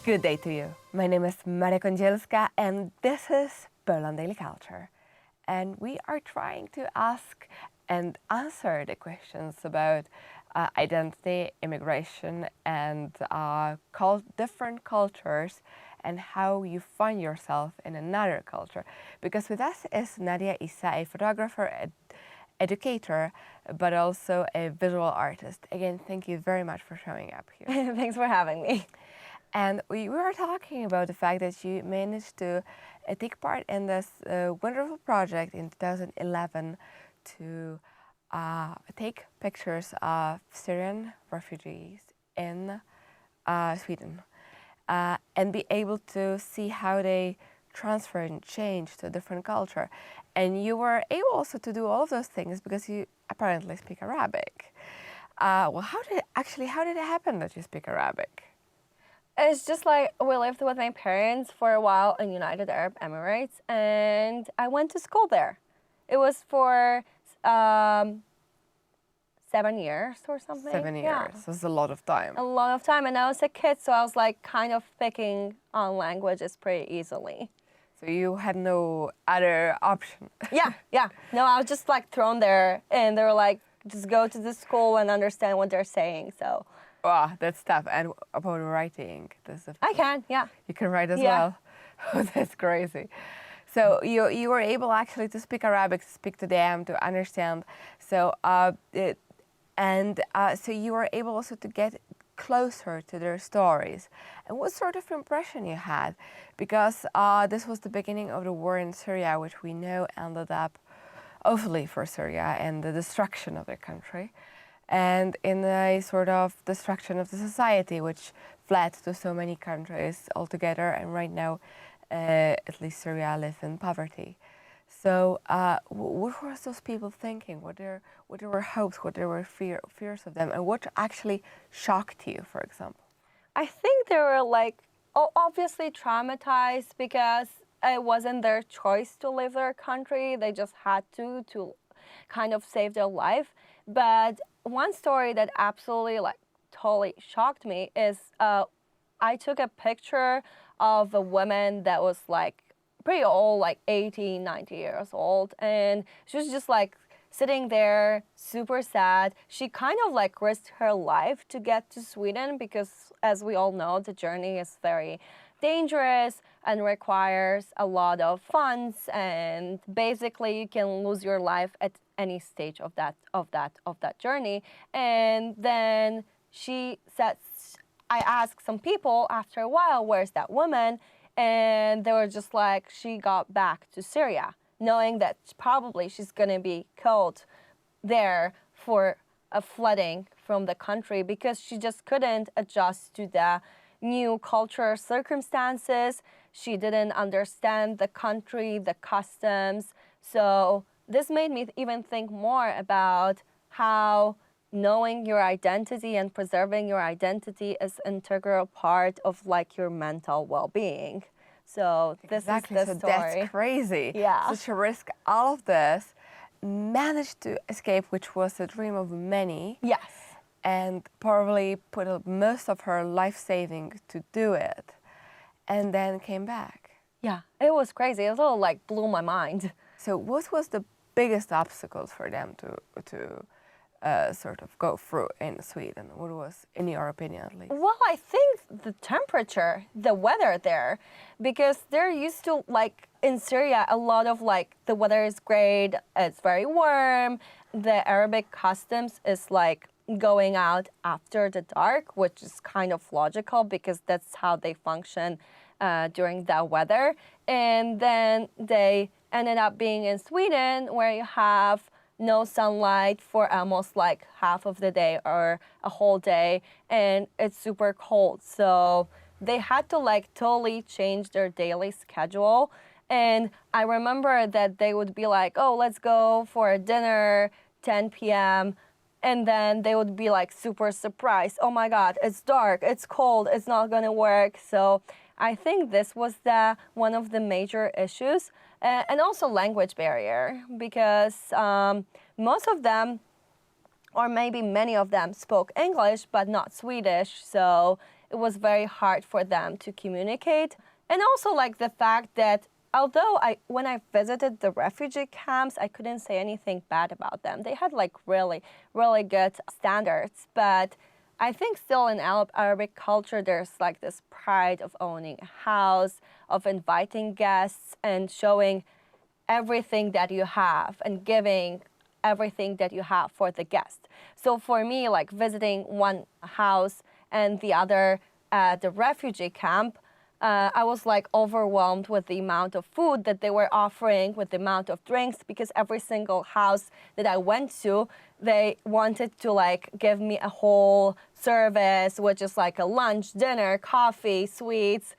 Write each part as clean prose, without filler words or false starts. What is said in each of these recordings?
Good day to you. My name is Maria Kondzielska and this is Poland Daily Culture. And we are trying to ask and answer the questions about identity, immigration, and different cultures and how you find yourself in another culture. Because with us is Nadia Issa, a photographer, educator, but also a visual artist. Again, thank you very much for showing up here. Thanks for having me. And we were talking about the fact that you managed to take part in this wonderful project in 2011 to take pictures of Syrian refugees in Sweden and be able to see how they transfer and change to a different culture. And you were able also to do all of those things because you apparently speak Arabic. Well, how did it happen that you speak Arabic? It's just like we lived with my parents for a while in United Arab Emirates, and I went to school there. It was for 7 years or something. 7 years, Yeah. so it's a lot of time. A lot of time, and I was a kid, so I was like kind of picking on languages pretty easily. So you had no other option. Yeah. No, I was just like thrown there, and they were like, just go to the school and understand what they're saying, so. Wow, that's tough. And about writing, I can, yeah. You can write as Yeah. well. Oh, that's crazy. So you were able actually to speak Arabic, to speak to them, to understand. So so you were able also to get closer to their stories. And what sort of impression you had? Because this was the beginning of the war in Syria, which we know ended up awfully for Syria and the destruction of their country, and in a sort of destruction of the society, which fled to so many countries altogether, and right now, at least Syria live in poverty. So what were those people thinking? What were hopes, what were fears of them, and what actually shocked you, for example? I think they were like obviously traumatized because it wasn't their choice to leave their country. They just had to kind of save their life. But one story that absolutely like totally shocked me is I took a picture of a woman that was like pretty old, like 80, 90 years old. And she was just like sitting there, super sad. She kind of like risked her life to get to Sweden because, as we all know, the journey is very dangerous and requires a lot of funds, and basically you can lose your life at any stage of that journey. And then she said, I asked some people after a while, where's that woman? And they were just like, she got back to Syria, knowing that probably she's gonna be killed there for a flooding from the country because she just couldn't adjust to the new cultural circumstances. She didn't understand the country, the customs. So this made me even think more about how knowing your identity and preserving your identity is an integral part of like your mental well-being. So this exactly. is the story. That's crazy. Yeah. Such a risk, all of this, managed to escape, which was a dream of many. Yes. And probably put most of her life saving to do it, and then came back. Yeah, it was crazy. It little like blew my mind. So what was the biggest obstacle for them to sort of go through in Sweden? What was, in your opinion at least? Well, I think the temperature, the weather there, because they're used to like in Syria, a lot of like the weather is great, it's very warm. The Arabic customs is like going out after the dark, which is kind of logical because that's how they function during that weather. And then they ended up being in Sweden, where you have no sunlight for almost like half of the day or a whole day, and it's super cold. So they had to like totally change their daily schedule. And I remember that they would be like, oh, let's go for a dinner, 10 p.m., and then they would be like super surprised. Oh my God, it's dark, it's cold, it's not gonna work. So I think this was one of the major issues. And also language barrier, because most of them, or maybe many of them, spoke English, but not Swedish. So it was very hard for them to communicate. And also like the fact that although when I visited the refugee camps, I couldn't say anything bad about them. They had like really, really good standards. But I think still in Arabic culture, there's like this pride of owning a house, of inviting guests and showing everything that you have and giving everything that you have for the guest. So for me, like visiting one house and the other at the refugee camp, I was like overwhelmed with the amount of food that they were offering, with the amount of drinks, because every single house that I went to, they wanted to like give me a whole service, which is like a lunch, dinner, coffee, sweets.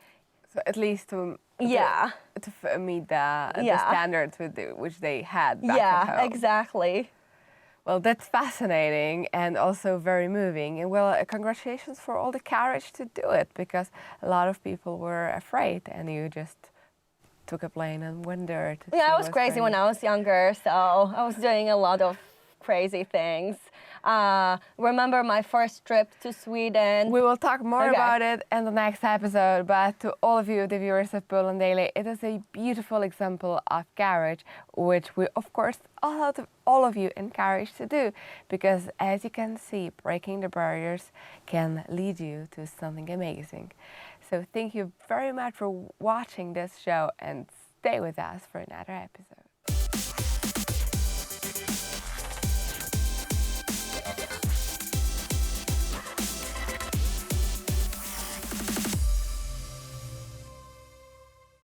So at least to Yeah. meet the Yeah. standards which they had back at home. Yeah, exactly. Well, that's fascinating and also very moving. And well, congratulations for all the courage to do it, because a lot of people were afraid and you just took a plane and went there to Yeah, see I was what's crazy going when I was younger, so I was doing a lot of crazy things. Remember my first trip to Sweden? We will talk more Okay. about it in the next episode, but to all of you, the viewers of Poland Daily, it is a beautiful example of courage, which we, of course, all of you encourage to do, because as you can see, breaking the barriers can lead you to something amazing. So thank you very much for watching this show and stay with us for another episode.